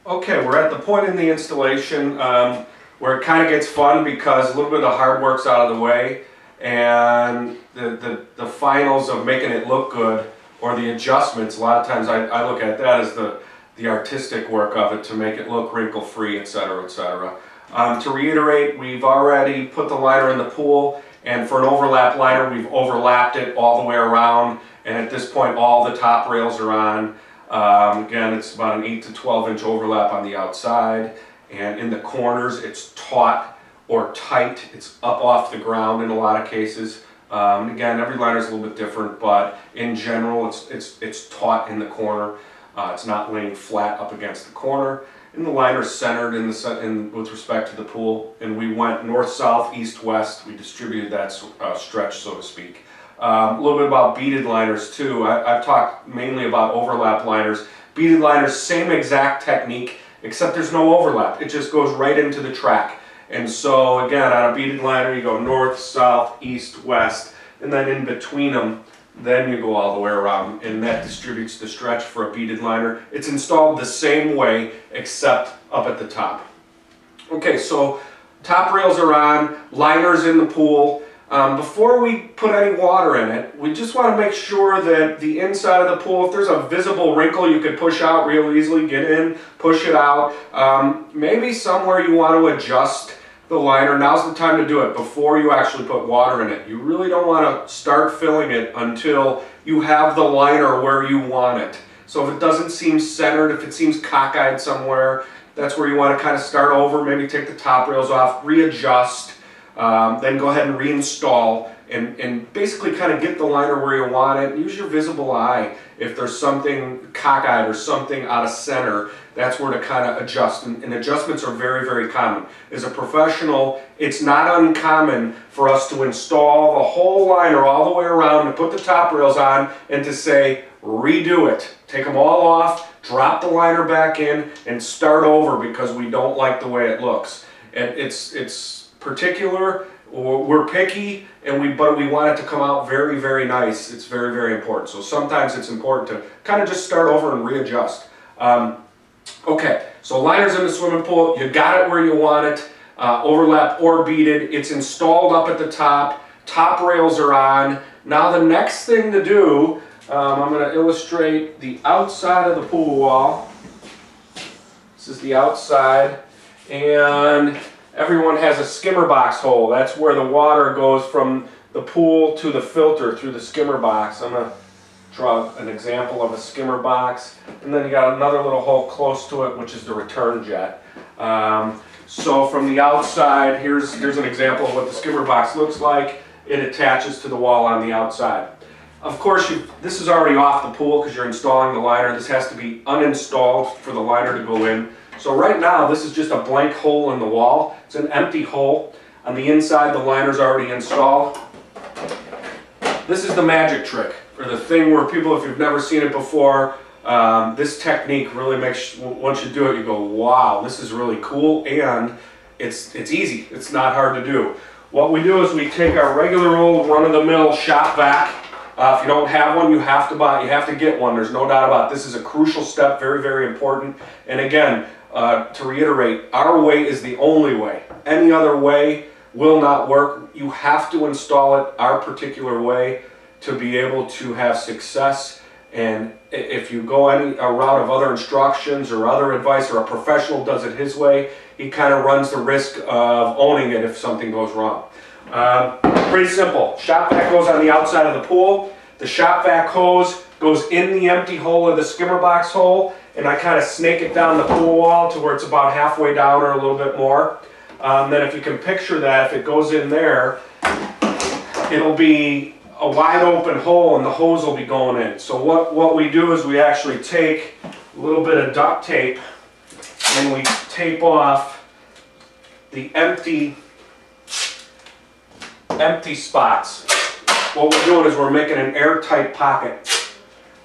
Okay, we're at the point in the installation where it kind of gets fun because a little bit of the hard work's out of the way, and the finals of making it look good, or the adjustments, a lot of times I look at that as the artistic work of it to make it look wrinkle-free, etc., etc. To reiterate, we've already put the liner in the pool, and for an overlap liner, we've overlapped it all the way around, and at this point all the top rails are on. Again, it's about an 8 to 12 inch overlap on the outside, and in the corners it's taut or tight. It's up off the ground in a lot of cases. Again, every liner is a little bit different, but in general it's taut in the corner. It's not laying flat up against the corner. And the liner is centered with respect to the pool, and we went north, south, east, west. We distributed that stretch, so to speak. A little bit about beaded liners too. I've talked mainly about overlap liners. Beaded liners, same exact technique, except there's no overlap. It just goes right into the track. And so again, on a beaded liner, you go north, south, east, west, and then in between them, then you go all the way around, and that distributes the stretch for a beaded liner. It's installed the same way, except up at the top. Okay, so top rails are on, liners in the pool. Before we put any water in it, we just want to make sure that the inside of the pool, if there's a visible wrinkle you could push out real easily, get in, push it out. Maybe somewhere you want to adjust the liner, now's the time to do it before you actually put water in it. You really don't want to start filling it until you have the liner where you want it. So if it doesn't seem centered, if it seems cockeyed somewhere, that's where you want to kind of start over, maybe take the top rails off, readjust, then go ahead and reinstall, and basically kind of get the liner where you want it. Use your visible eye. If there's something cockeyed or something out of center, that's where to kind of adjust. And adjustments are very, very common. As a professional, it's not uncommon for us to install the whole liner all the way around, to put the top rails on, and to say, redo it. Take them all off, drop the liner back in, and start over because we don't like the way it looks. And it's particular. We're picky, but we want it to come out very, very nice. It's very, very important. So sometimes it's important to kind of just start over and readjust. Okay, so liners in the swimming pool, you got it where you want it, overlap or beaded. It's installed up at the top. Top rails are on. Now the next thing to do, I'm going to illustrate the outside of the pool wall. This is the outside, and everyone has a skimmer box hole. That's where the water goes from the pool to the filter through the skimmer box. I'm going to draw an example of a skimmer box, and then you got another little hole close to it, which is the return jet. So from the outside, here's an example of what the skimmer box looks like. It attaches to the wall on the outside. Of course, this is already off the pool because you're installing the liner. This has to be uninstalled for the liner to go in. So right now, this is just a blank hole in the wall. It's an empty hole. On the inside, the liner's already installed. This is the magic trick, or the thing where people, if you've never seen it before, this technique really makes, once you do it, you go, wow, this is really cool, and it's easy. It's not hard to do. What we do is we take our regular old run-of-the-mill shop vac. If you don't have one, you have to get one. There's no doubt about it. This is a crucial step, very, very important. And again, to reiterate, our way is the only way. Any other way will not work. You have to install it our particular way to be able to have success. And if you go a route of other instructions or other advice, or a professional does it his way, he kind of runs the risk of owning it if something goes wrong. Pretty simple. Shop vac goes on the outside of the pool. The shop vac hose goes in the empty hole of the skimmer box hole, and I kind of snake it down the pool wall to where it's about halfway down or a little bit more. Then if you can picture that, if it goes in there, it'll be a wide open hole and the hose will be going in. So what we do is we actually take a little bit of duct tape and we tape off the empty spots. What we're doing is we're making an airtight pocket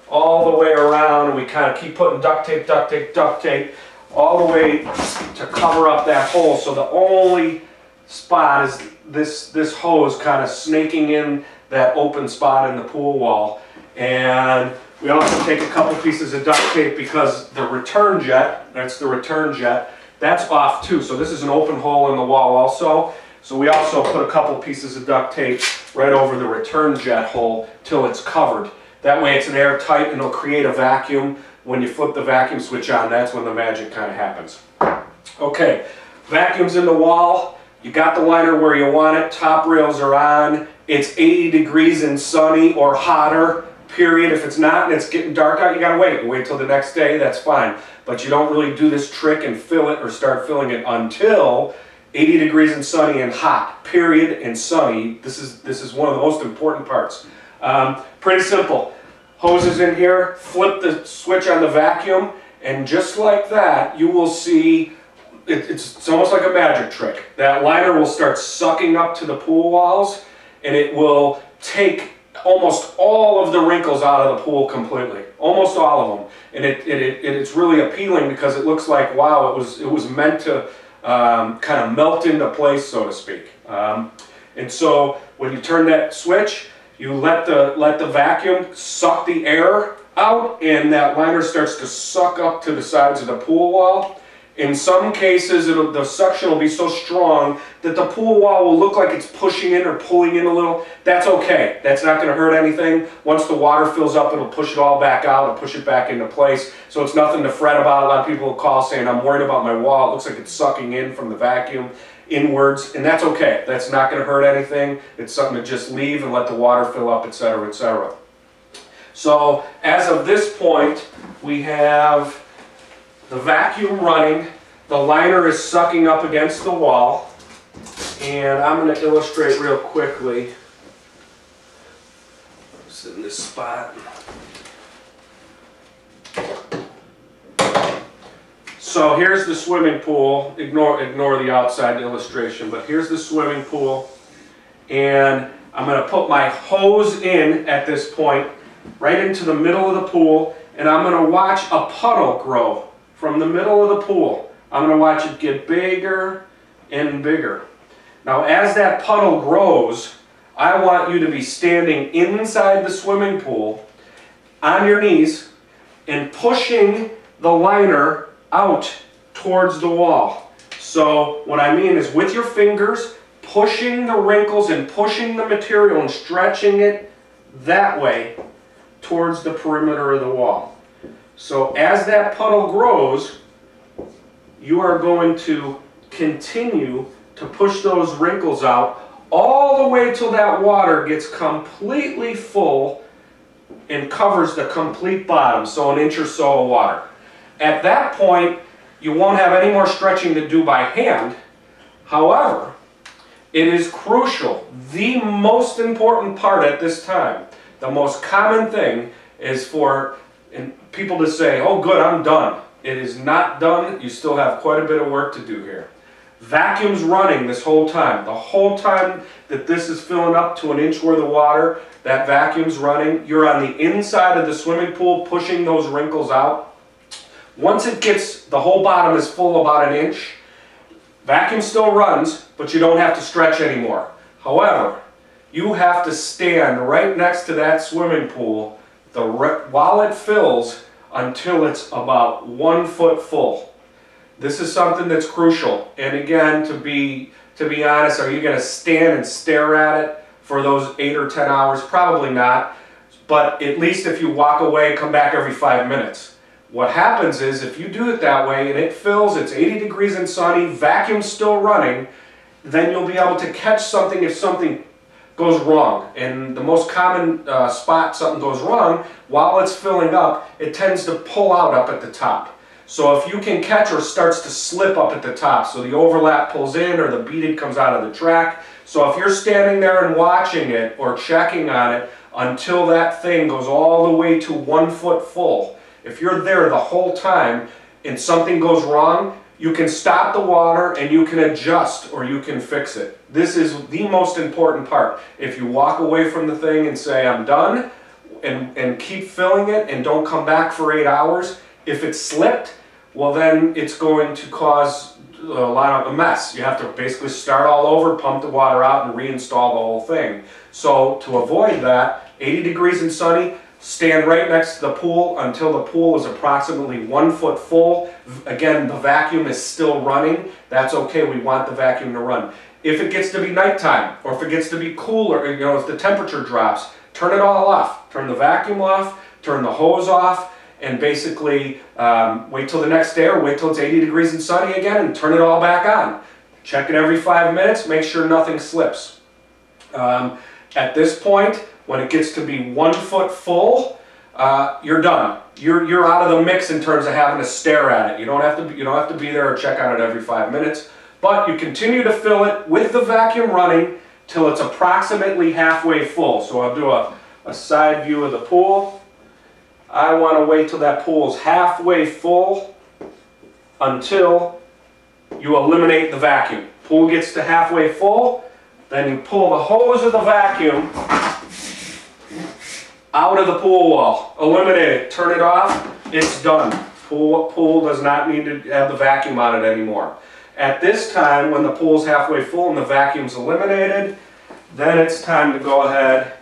all the way around, and we kind of keep putting duct tape, duct tape, duct tape all the way to cover up that hole. So the only spot is this hose kind of snaking in that open spot in the pool wall. And We also take a couple pieces of duct tape because the return jet, that's the return jet, that's off too. So this is an open hole in the wall also. So we also put a couple pieces of duct tape right over the return jet hole till it's covered. That way it's an airtight and it'll create a vacuum. When you flip the vacuum switch on, that's when the magic kind of happens. Okay, vacuum's in the wall. You got the liner where you want it. Top rails are on. It's 80 degrees and sunny or hotter, period. If it's not and it's getting dark out, you gotta wait. Wait till the next day, that's fine. But you don't really do this trick and fill it or start filling it until 80 degrees and sunny and hot, period, and sunny. This is one of the most important parts. Pretty simple. Hoses in here, flip the switch on the vacuum, and just like that, you will see, it's almost like a magic trick. That liner will start sucking up to the pool walls, and it will take almost all of the wrinkles out of the pool completely. Almost all of them. And it's really appealing because it looks like, wow, it was meant to kind of melt into place, so to speak. And so when you turn that switch, you let the vacuum suck the air out, and that liner starts to suck up to the sides of the pool wall. In some cases, the suction will be so strong that the pool wall will look like it's pushing in or pulling in a little. That's okay. That's not going to hurt anything. Once the water fills up, it'll push it all back out and push it back into place. So it's nothing to fret about. A lot of people will call saying, I'm worried about my wall. It looks like it's sucking in from the vacuum inwards, and that's okay. That's not going to hurt anything. It's something to just leave and let the water fill up, etc., etc. So as of this point, we have the vacuum running, the liner is sucking up against the wall, and I'm going to illustrate real quickly. Sit in this spot. So here's the swimming pool. Ignore the outside illustration, but here's the swimming pool, and I'm going to put my hose in at this point right into the middle of the pool, and I'm going to watch a puddle grow from the middle of the pool. I'm going to watch it get bigger and bigger. Now as that puddle grows, I want you to be standing inside the swimming pool on your knees and pushing the liner out towards the wall. So what I mean is with your fingers, pushing the wrinkles and pushing the material and stretching it that way towards the perimeter of the wall. So as that puddle grows, you are going to continue to push those wrinkles out all the way till that water gets completely full and covers the complete bottom, so an inch or so of water. At that point, you won't have any more stretching to do by hand. However, it is crucial, the most important part at this time, the most common thing is for people to say, oh good, I'm done. It is not done. You still have quite a bit of work to do here. Vacuum's running this whole time. The whole time that this is filling up to an inch worth of water, that vacuum's running. You're on the inside of the swimming pool pushing those wrinkles out. Once it gets, the whole bottom is full about an inch, vacuum still runs, but you don't have to stretch anymore. However, you have to stand right next to that swimming pool while it fills until it's about 1 foot full. This is something that's crucial. And again, to be honest, are you going to stand and stare at it for those 8 or 10 hours? Probably not. But at least if you walk away, come back every 5 minutes. What happens is if you do it that way and it fills, it's 80 degrees and sunny, vacuum's still running, then you'll be able to catch something if something goes wrong. And the most common spot something goes wrong, while it's filling up, it tends to pull out up at the top. So if you can catch or starts to slip up at the top, so the overlap pulls in or the beaded comes out of the track. So if you're standing there and watching it or checking on it until that thing goes all the way to 1 foot full, if you're there the whole time and something goes wrong, you can stop the water and you can adjust or you can fix it. This is the most important part. If you walk away from the thing and say, I'm done, and keep filling it and don't come back for 8 hours, if it's slipped, well then it's going to cause a lot of a mess. You have to basically start all over, pump the water out, and reinstall the whole thing. So to avoid that, 80 degrees and sunny, Stand right next to the pool until the pool is approximately 1 foot full. Again, the vacuum is still running. That's okay, we want the vacuum to run. If it gets to be nighttime, or if it gets to be cooler, you know, if the temperature drops, turn it all off. Turn the vacuum off, turn the hose off, and basically wait till the next day or wait till it's 80 degrees and sunny again and turn it all back on. Check it every 5 minutes, make sure nothing slips. At this point, when it gets to be 1 foot full, you're done. You're out of the mix in terms of having to stare at it. You don't have to be there or check on it every 5 minutes. But you continue to fill it with the vacuum running till it's approximately halfway full. So I'll do a side view of the pool. I want to wait till that pool is halfway full until you eliminate the vacuum. Pool gets to halfway full, then you pull the hose of the vacuum out of the pool wall. Eliminate it, turn it off, it's done. Pool does not need to have the vacuum on it anymore. At this time, when the pool's halfway full and the vacuum's eliminated, then it's time to go ahead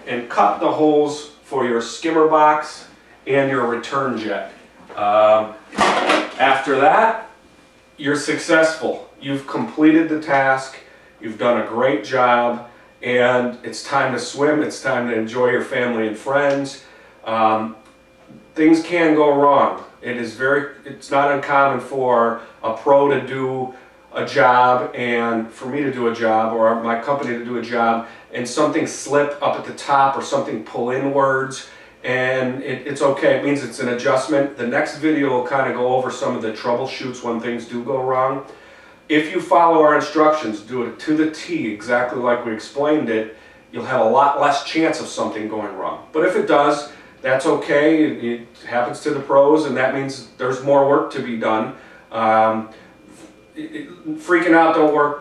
and cut the holes for your skimmer box and your return jet. After that, you're successful. You've completed the task, you've done a great job, and it's time to swim, it's time to enjoy your family and friends. Things can go wrong. It's not uncommon for a pro to do a job and for me to do a job or my company to do a job and something slip up at the top or something pull inwards, and it's okay. It means it's an adjustment. The next video will kind of go over some of the troubleshoots when things do go wrong. If you follow our instructions, do it to the T exactly like we explained it, you'll have a lot less chance of something going wrong. But if it does, that's okay. It happens to the pros, and that means there's more work to be done. Freaking out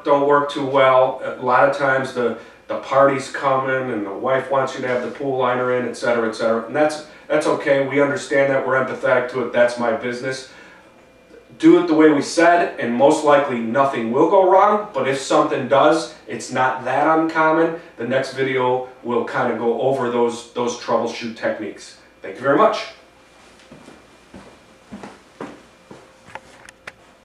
don't work too well. A lot of times the party's coming and the wife wants you to have the pool liner in, etc., etc. And that's okay. We understand that. We're empathetic to it. That's my business. Do it the way we said, and most likely nothing will go wrong. But if something does, it's not that uncommon. The next video will kind of go over those troubleshoot techniques. Thank you very much.